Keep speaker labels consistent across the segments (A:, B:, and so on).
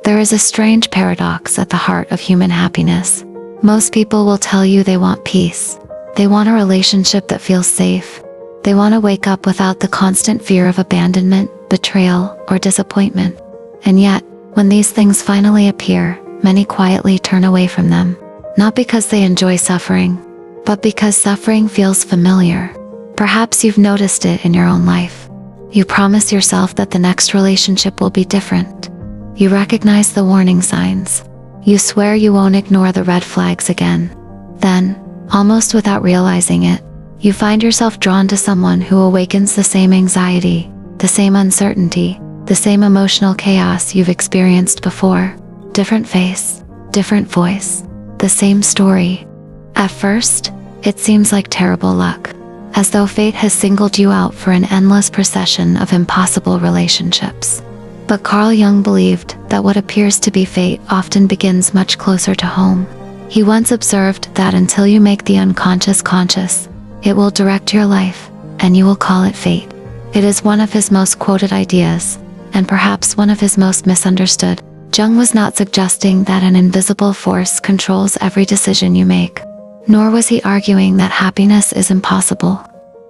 A: There is a strange paradox at the heart of human happiness. Most people will tell you they want peace. They want a relationship that feels safe. They want to wake up without the constant fear of abandonment, betrayal, or disappointment. And yet, when these things finally appear, many quietly turn away from them. Not because they enjoy suffering, but because suffering feels familiar. Perhaps you've noticed it in your own life. You promise yourself that the next relationship will be different. You recognize the warning signs. You swear you won't ignore the red flags again. Then, almost without realizing it, you find yourself drawn to someone who awakens the same anxiety, the same uncertainty, the same emotional chaos you've experienced before. Different face, different voice, the same story. At first, it seems like terrible luck, as though fate has singled you out for an endless procession of impossible relationships. But Carl Jung believed that what appears to be fate often begins much closer to home. He once observed that until you make the unconscious conscious, it will direct your life, and you will call it fate. It is one of his most quoted ideas, and perhaps one of his most misunderstood. Jung was not suggesting that an invisible force controls every decision you make, nor was he arguing that happiness is impossible.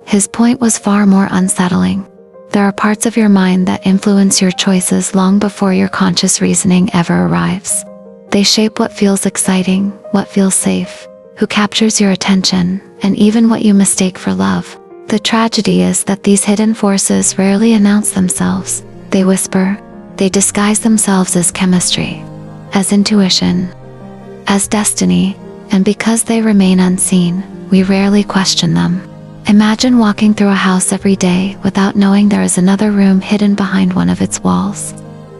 A: His point was far more unsettling. There are parts of your mind that influence your choices long before your conscious reasoning ever arrives. They shape what feels exciting, what feels safe, who captures your attention, and even what you mistake for love. The tragedy is that these hidden forces rarely announce themselves. They whisper. They disguise themselves as chemistry, as intuition, as destiny, and because they remain unseen, we rarely question them. Imagine walking through a house every day without knowing there is another room hidden behind one of its walls.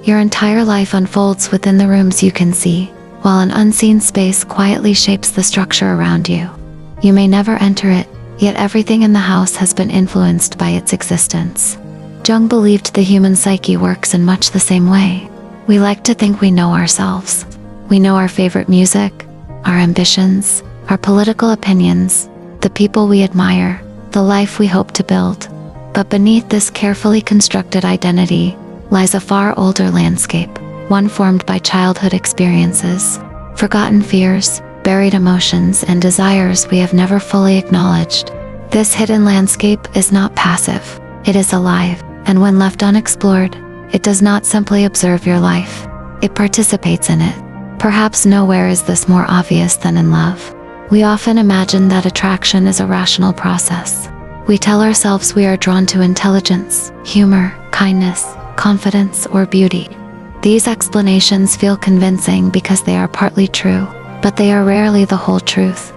A: Your entire life unfolds within the rooms you can see, while an unseen space quietly shapes the structure around you. You may never enter it, yet everything in the house has been influenced by its existence. Jung believed the human psyche works in much the same way. We like to think we know ourselves. We know our favorite music, our ambitions, our political opinions, the people we admire, the life we hope to build. But beneath this carefully constructed identity lies a far older landscape, one formed by childhood experiences, forgotten fears, buried emotions, and desires we have never fully acknowledged. This hidden landscape is not passive, it is alive, and when left unexplored, it does not simply observe your life, it participates in it. Perhaps nowhere is this more obvious than in love. We often imagine that attraction is a rational process. We tell ourselves we are drawn to intelligence, humor, kindness, confidence, or beauty. These explanations feel convincing because they are partly true, but they are rarely the whole truth.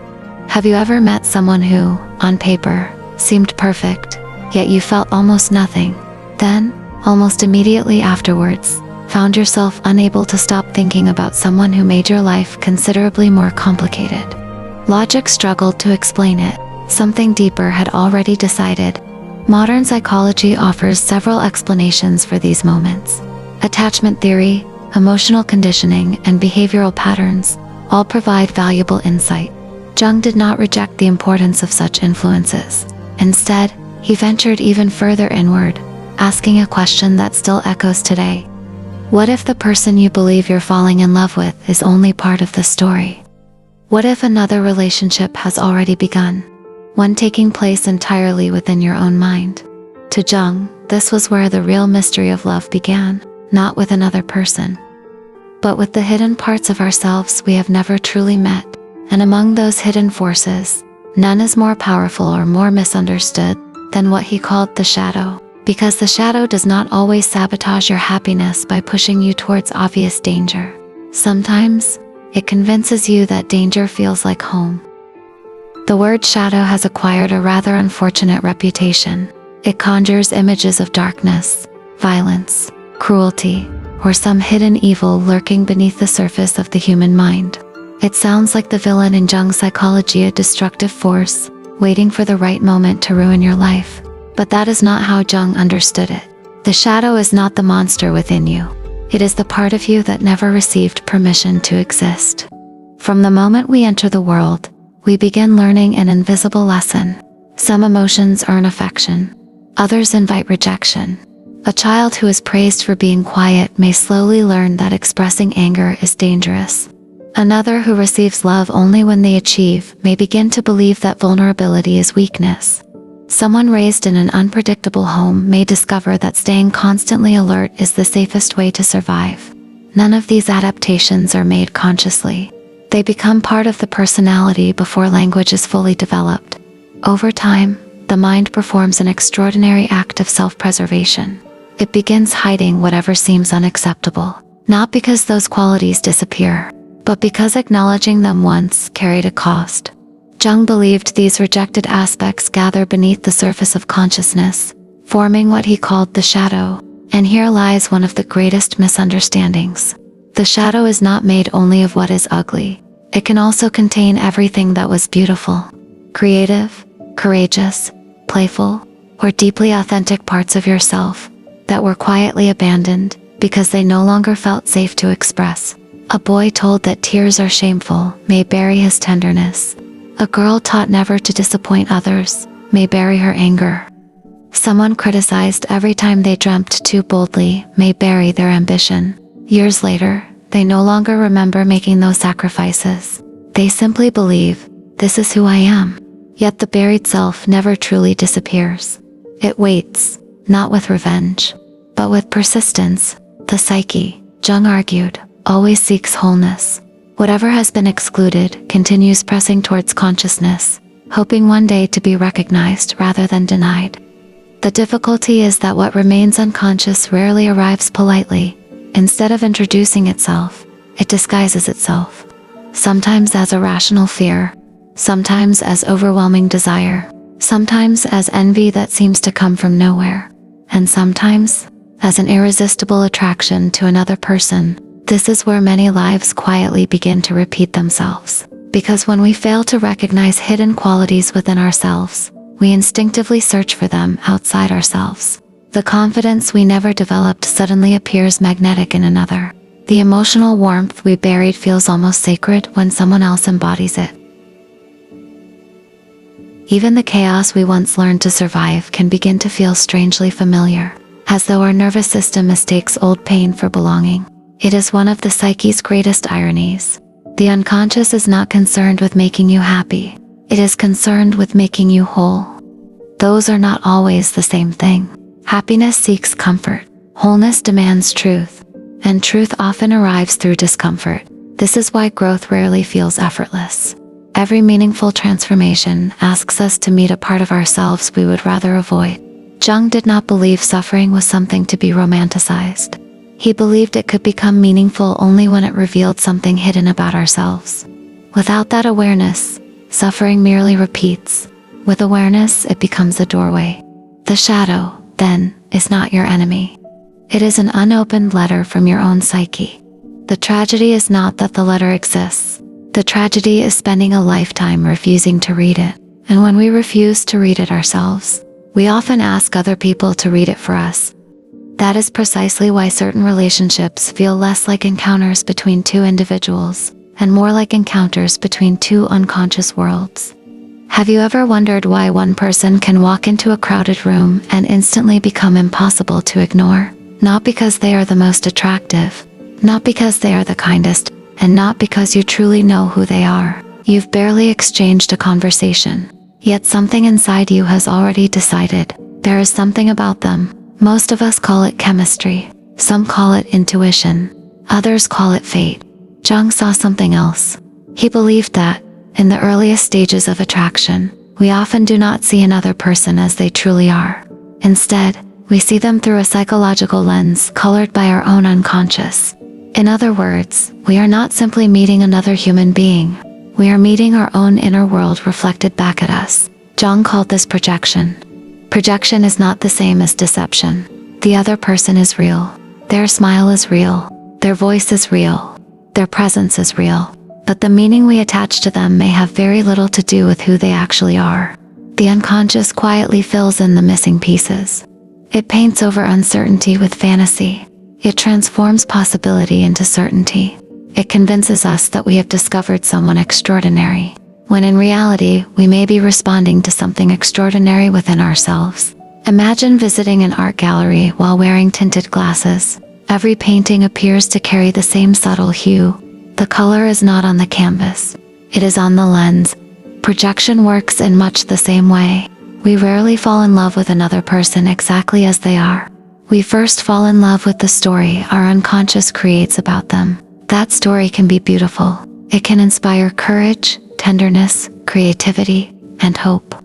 A: Have you ever met someone who, on paper, seemed perfect, yet you felt almost nothing? Then, almost immediately afterwards, found yourself unable to stop thinking about someone who made your life considerably more complicated. Logic struggled to explain it. Something deeper had already decided. Modern psychology offers several explanations for these moments. Attachment theory, emotional conditioning, and behavioral patterns all provide valuable insight. Jung did not reject the importance of such influences. Instead, he ventured even further inward, asking a question that still echoes today. What if the person you believe you're falling in love with is only part of the story? What if another relationship has already begun, one taking place entirely within your own mind? To Jung, this was where the real mystery of love began, not with another person, but with the hidden parts of ourselves we have never truly met. And among those hidden forces, none is more powerful or more misunderstood than what he called the shadow, because the shadow does not always sabotage your happiness by pushing you towards obvious danger. Sometimes, it convinces you that danger feels like home. The word shadow has acquired a rather unfortunate reputation. It conjures images of darkness, violence, cruelty, or some hidden evil lurking beneath the surface of the human mind. It sounds like the villain in Jung's psychology, a destructive force, waiting for the right moment to ruin your life. But that is not how Jung understood it. The shadow is not the monster within you. It is the part of you that never received permission to exist. From the moment we enter the world, we begin learning an invisible lesson. Some emotions earn affection. Others invite rejection. A child who is praised for being quiet may slowly learn that expressing anger is dangerous. Another who receives love only when they achieve may begin to believe that vulnerability is weakness. Someone raised in an unpredictable home may discover that staying constantly alert is the safest way to survive. None of these adaptations are made consciously. They become part of the personality before language is fully developed. Over time, the mind performs an extraordinary act of self-preservation. It begins hiding whatever seems unacceptable, not because those qualities disappear, but because acknowledging them once carried a cost. Jung believed these rejected aspects gather beneath the surface of consciousness, forming what he called the shadow. And here lies one of the greatest misunderstandings. The shadow is not made only of what is ugly. It can also contain everything that was beautiful, creative, courageous, playful, or deeply authentic parts of yourself that were quietly abandoned because they no longer felt safe to express. A boy told that tears are shameful may bury his tenderness. A girl taught never to disappoint others may bury her anger. Someone criticized every time they dreamt too boldly may bury their ambition. Years later, they no longer remember making those sacrifices. They simply believe, this is who I am. Yet the buried self never truly disappears. It waits, not with revenge, but with persistence. The psyche, Jung argued, always seeks wholeness. Whatever has been excluded continues pressing towards consciousness, hoping one day to be recognized rather than denied. The difficulty is that what remains unconscious rarely arrives politely. Instead of introducing itself, it disguises itself. Sometimes as a rational fear, sometimes as overwhelming desire, sometimes as envy that seems to come from nowhere, and sometimes as an irresistible attraction to another person. This is where many lives quietly begin to repeat themselves. Because when we fail to recognize hidden qualities within ourselves, we instinctively search for them outside ourselves. The confidence we never developed suddenly appears magnetic in another. The emotional warmth we buried feels almost sacred when someone else embodies it. Even the chaos we once learned to survive can begin to feel strangely familiar, as though our nervous system mistakes old pain for belonging. It is one of the psyche's greatest ironies. The unconscious is not concerned with making you happy. It is concerned with making you whole. Those are not always the same thing. Happiness seeks comfort. Wholeness demands truth. And truth often arrives through discomfort. This is why growth rarely feels effortless. Every meaningful transformation asks us to meet a part of ourselves we would rather avoid. Jung did not believe suffering was something to be romanticized. He believed it could become meaningful only when it revealed something hidden about ourselves. Without that awareness, suffering merely repeats. With awareness, it becomes a doorway. The shadow, then, is not your enemy. It is an unopened letter from your own psyche. The tragedy is not that the letter exists. The tragedy is spending a lifetime refusing to read it. And when we refuse to read it ourselves, we often ask other people to read it for us. That is precisely why certain relationships feel less like encounters between two individuals, and more like encounters between two unconscious worlds. Have you ever wondered why one person can walk into a crowded room and instantly become impossible to ignore? Not because they are the most attractive, not because they are the kindest, and not because you truly know who they are. You've barely exchanged a conversation, yet something inside you has already decided there is something about them. Most of us call it chemistry. Some call it intuition. Others call it fate. Jung saw something else. He believed that, in the earliest stages of attraction, we often do not see another person as they truly are. Instead, we see them through a psychological lens colored by our own unconscious. In other words, we are not simply meeting another human being. We are meeting our own inner world reflected back at us. Jung called this projection. Projection is not the same as deception. The other person is real. Their smile is real. Their voice is real. Their presence is real. But the meaning we attach to them may have very little to do with who they actually are. The unconscious quietly fills in the missing pieces. It paints over uncertainty with fantasy. It transforms possibility into certainty. It convinces us that we have discovered someone extraordinary, when in reality, we may be responding to something extraordinary within ourselves. Imagine visiting an art gallery while wearing tinted glasses. Every painting appears to carry the same subtle hue. The color is not on the canvas. It is on the lens. Projection works in much the same way. We rarely fall in love with another person exactly as they are. We first fall in love with the story our unconscious creates about them. That story can be beautiful. It can inspire courage, tenderness, creativity, and hope.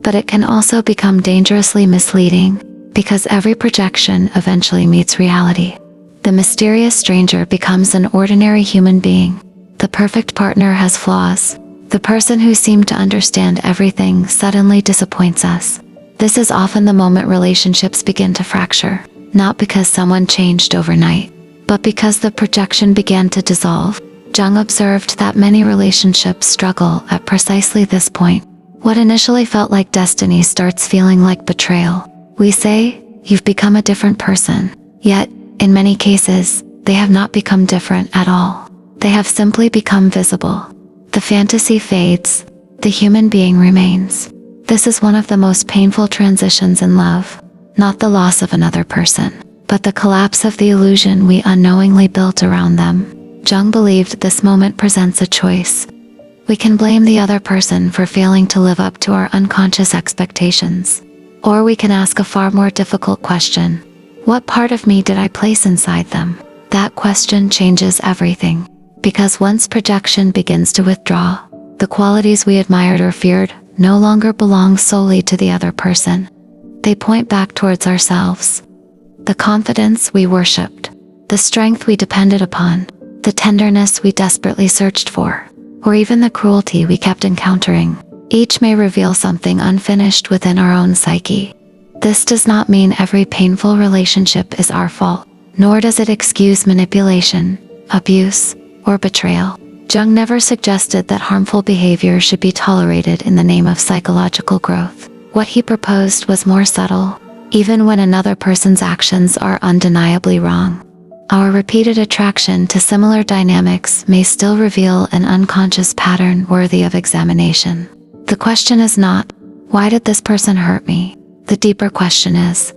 A: But it can also become dangerously misleading, because every projection eventually meets reality. The mysterious stranger becomes an ordinary human being. The perfect partner has flaws. The person who seemed to understand everything suddenly disappoints us. This is often the moment relationships begin to fracture, not because someone changed overnight, but because the projection began to dissolve. Jung observed that many relationships struggle at precisely this point. What initially felt like destiny starts feeling like betrayal. We say, "You've become a different person." Yet, in many cases, they have not become different at all. They have simply become visible. The fantasy fades. The human being remains. This is one of the most painful transitions in love. Not the loss of another person, but the collapse of the illusion we unknowingly built around them. Jung believed this moment presents a choice. We can blame the other person for failing to live up to our unconscious expectations. Or we can ask a far more difficult question. What part of me did I place inside them? That question changes everything. Because once projection begins to withdraw, the qualities we admired or feared no longer belong solely to the other person. They point back towards ourselves. The confidence we worshipped, the strength we depended upon, the tenderness we desperately searched for, or even the cruelty we kept encountering. Each may reveal something unfinished within our own psyche. This does not mean every painful relationship is our fault, nor does it excuse manipulation, abuse, or betrayal. Jung never suggested that harmful behavior should be tolerated in the name of psychological growth. What he proposed was more subtle. Even when another person's actions are undeniably wrong, our repeated attraction to similar dynamics may still reveal an unconscious pattern worthy of examination. The question is not, why did this person hurt me? The deeper question is,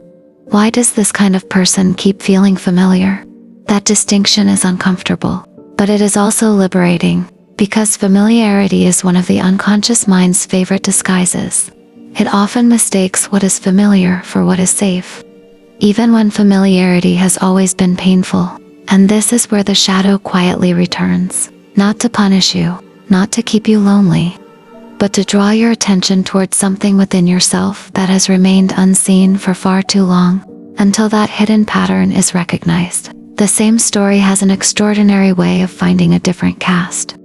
A: why does this kind of person keep feeling familiar? That distinction is uncomfortable, but it is also liberating, because familiarity is one of the unconscious mind's favorite disguises. It often mistakes what is familiar for what is safe, even when familiarity has always been painful. And this is where the shadow quietly returns, not to punish you, not to keep you lonely, but to draw your attention towards something within yourself that has remained unseen for far too long, until that hidden pattern is recognized. The same story has an extraordinary way of finding a different cast.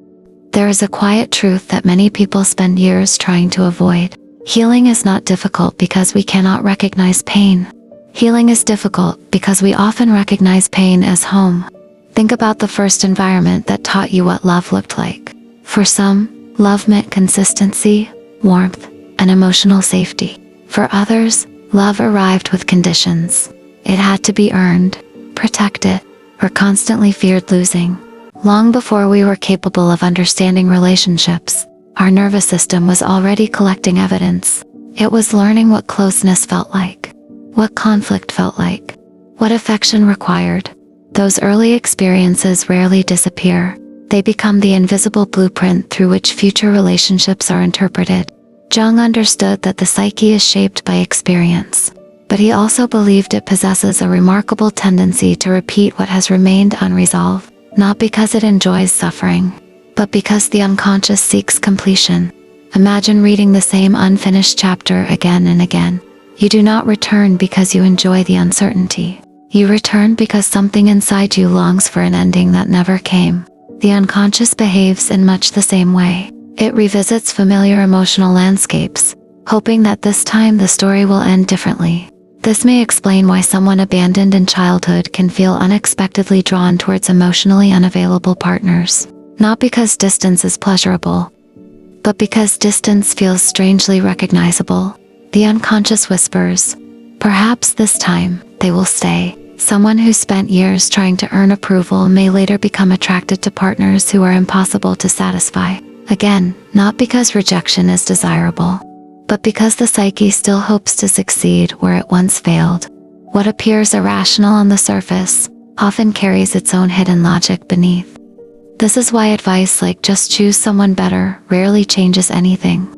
A: There is a quiet truth that many people spend years trying to avoid. Healing is not difficult because we cannot recognize pain. Healing is difficult because we often recognize pain as home. Think about the first environment that taught you what love looked like. For some, love meant consistency, warmth, and emotional safety. For others, love arrived with conditions. It had to be earned, protected, or constantly feared losing. Long before we were capable of understanding relationships, our nervous system was already collecting evidence. It was learning what closeness felt like, what conflict felt like, what affection required. Those early experiences rarely disappear. They become the invisible blueprint through which future relationships are interpreted. Jung understood that the psyche is shaped by experience, but he also believed it possesses a remarkable tendency to repeat what has remained unresolved, not because it enjoys suffering, but because the unconscious seeks completion. Imagine reading the same unfinished chapter again and again. You do not return because you enjoy the uncertainty. You return because something inside you longs for an ending that never came. The unconscious behaves in much the same way. It revisits familiar emotional landscapes, hoping that this time the story will end differently. This may explain why someone abandoned in childhood can feel unexpectedly drawn towards emotionally unavailable partners. Not because distance is pleasurable, but because distance feels strangely recognizable. The unconscious whispers, perhaps this time, they will stay. Someone who spent years trying to earn approval may later become attracted to partners who are impossible to satisfy. Again, not because rejection is desirable, But because the psyche still hopes to succeed where it once failed, what appears irrational on the surface often carries its own hidden logic beneath. This is why advice like just choose someone better rarely changes anything.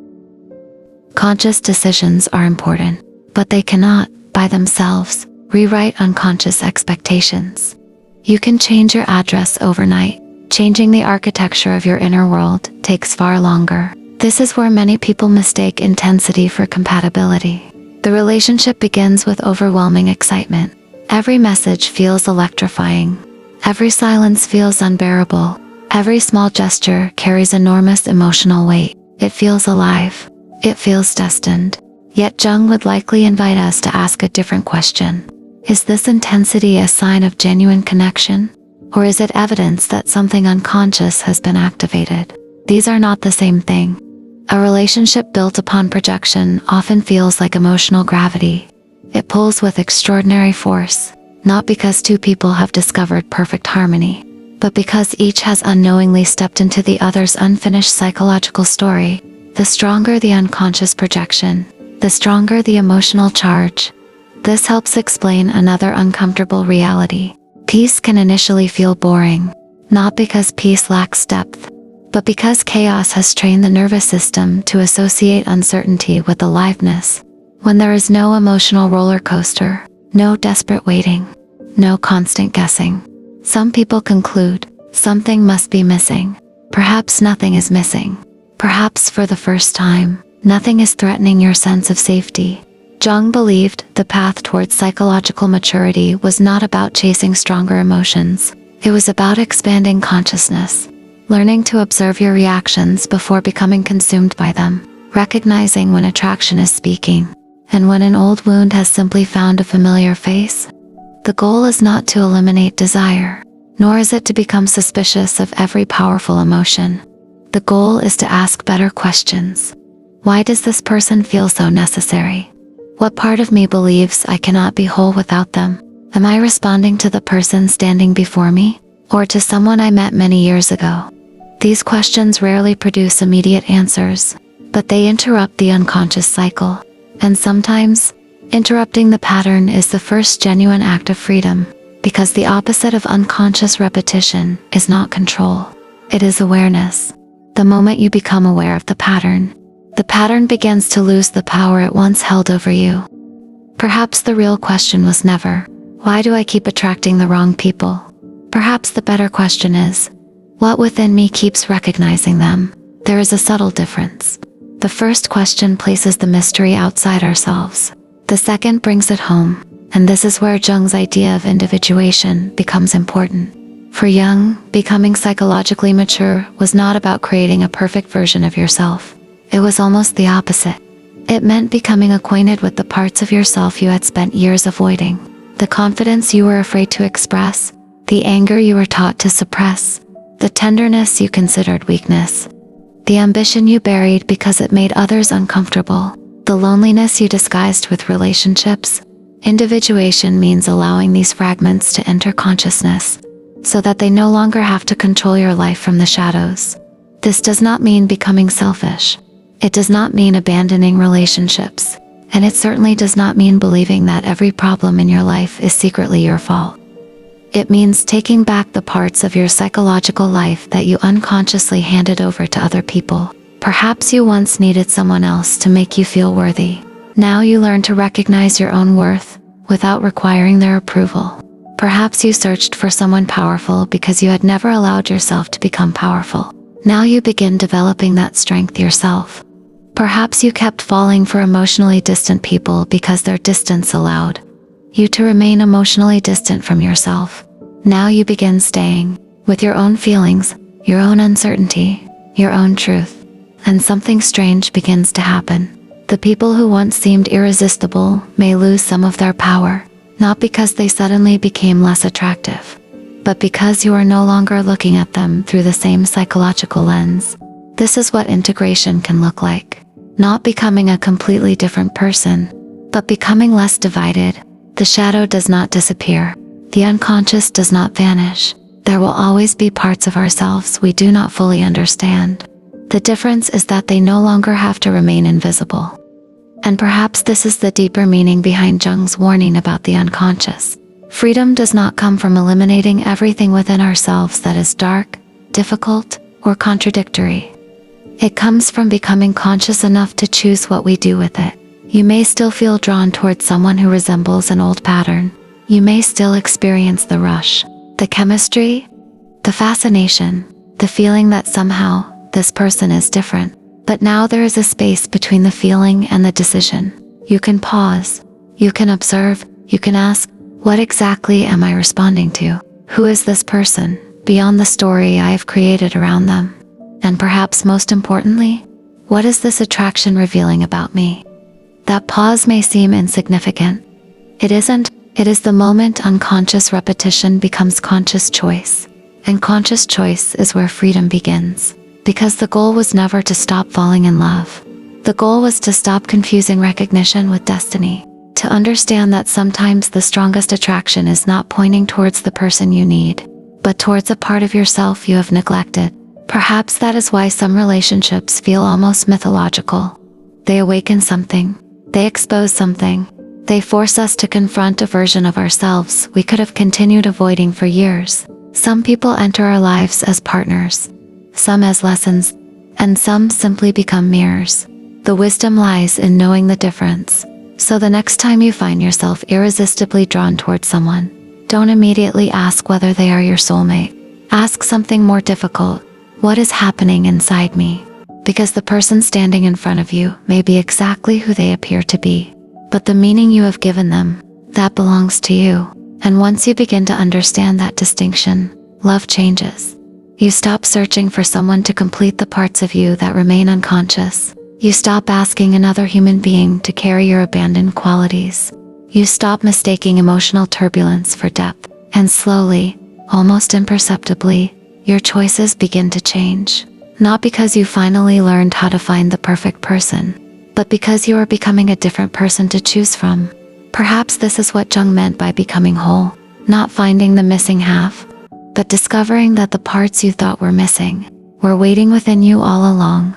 A: Conscious decisions are important, but they cannot, by themselves, rewrite unconscious expectations. You can change your address overnight. Changing the architecture of your inner world takes far longer. This is where many people mistake intensity for compatibility. The relationship begins with overwhelming excitement. Every message feels electrifying. Every silence feels unbearable. Every small gesture carries enormous emotional weight. It feels alive. It feels destined. Yet Jung would likely invite us to ask a different question. Is this intensity a sign of genuine connection? Or is it evidence that something unconscious has been activated? These are not the same thing. A relationship built upon projection often feels like emotional gravity. It pulls with extraordinary force, not because two people have discovered perfect harmony, but because each has unknowingly stepped into the other's unfinished psychological story. The stronger the unconscious projection, the stronger the emotional charge. This helps explain another uncomfortable reality. Peace can initially feel boring, not because peace lacks depth, but because chaos has trained the nervous system to associate uncertainty with aliveness. When there is no emotional roller coaster, no desperate waiting, no constant guessing, some people conclude something must be missing. Perhaps nothing is missing. Perhaps for the first time, nothing is threatening your sense of safety. Jung believed the path towards psychological maturity was not about chasing stronger emotions. It was about expanding consciousness, learning to observe your reactions before becoming consumed by them, recognizing when attraction is speaking, and when an old wound has simply found a familiar face. The goal is not to eliminate desire, nor is it to become suspicious of every powerful emotion. The goal is to ask better questions. Why does this person feel so necessary? What part of me believes I cannot be whole without them? Am I responding to the person standing before me, or to someone I met many years ago? These questions rarely produce immediate answers, but they interrupt the unconscious cycle. And sometimes, interrupting the pattern is the first genuine act of freedom, because the opposite of unconscious repetition is not control. It is awareness. The moment you become aware of the pattern begins to lose the power it once held over you. Perhaps the real question was never, why do I keep attracting the wrong people? Perhaps the better question is, what within me keeps recognizing them? There is a subtle difference. The first question places the mystery outside ourselves. The second brings it home, and this is where Jung's idea of individuation becomes important. For Jung, becoming psychologically mature was not about creating a perfect version of yourself. It was almost the opposite. It meant becoming acquainted with the parts of yourself you had spent years avoiding, the confidence you were afraid to express, the anger you were taught to suppress, the tenderness you considered weakness, the ambition you buried because it made others uncomfortable, the loneliness you disguised with relationships. Individuation means allowing these fragments to enter consciousness, so that they no longer have to control your life from the shadows. This does not mean becoming selfish. It does not mean abandoning relationships, and it certainly does not mean believing that every problem in your life is secretly your fault. It means taking back the parts of your psychological life that you unconsciously handed over to other people. Perhaps you once needed someone else to make you feel worthy. Now you learn to recognize your own worth without requiring their approval. Perhaps you searched for someone powerful because you had never allowed yourself to become powerful. Now you begin developing that strength yourself. Perhaps you kept falling for emotionally distant people because their distance allowed you to remain emotionally distant from yourself. Now you begin staying with your own feelings, your own uncertainty, your own truth. And something strange begins to happen. The people who once seemed irresistible may lose some of their power, not because they suddenly became less attractive, but because you are no longer looking at them through the same psychological lens. This is what integration can look like. Not becoming a completely different person, but becoming less divided. The shadow does not disappear. The unconscious does not vanish. There will always be parts of ourselves we do not fully understand. The difference is that they no longer have to remain invisible. And perhaps this is the deeper meaning behind Jung's warning about the unconscious. Freedom does not come from eliminating everything within ourselves that is dark, difficult, or contradictory. It comes from becoming conscious enough to choose what we do with it. You may still feel drawn towards someone who resembles an old pattern. You may still experience the rush, the chemistry, the fascination, the feeling that somehow this person is different. But now there is a space between the feeling and the decision. You can pause. You can observe. You can ask, what exactly am I responding to? Who is this person, beyond the story I have created around them? And perhaps most importantly, what is this attraction revealing about me? That pause may seem insignificant. It isn't. It is the moment unconscious repetition becomes conscious choice. And conscious choice is where freedom begins. Because the goal was never to stop falling in love. The goal was to stop confusing recognition with destiny. To understand that sometimes the strongest attraction is not pointing towards the person you need, but towards a part of yourself you have neglected. Perhaps that is why some relationships feel almost mythological. They awaken something. They expose something. They force us to confront a version of ourselves we could have continued avoiding for years. Some people enter our lives as partners, some as lessons, and some simply become mirrors. The wisdom lies in knowing the difference. So the next time you find yourself irresistibly drawn towards someone, don't immediately ask whether they are your soulmate. Ask something more difficult. What is happening inside me? Because the person standing in front of you may be exactly who they appear to be, but the meaning you have given them, that belongs to you. And once you begin to understand that distinction, love changes. You stop searching for someone to complete the parts of you that remain unconscious. You stop asking another human being to carry your abandoned qualities. You stop mistaking emotional turbulence for depth. And slowly, almost imperceptibly, your choices begin to change. Not because you finally learned how to find the perfect person, but because you are becoming a different person to choose from. Perhaps this is what Jung meant by becoming whole. Not finding the missing half, but discovering that the parts you thought were missing were waiting within you all along.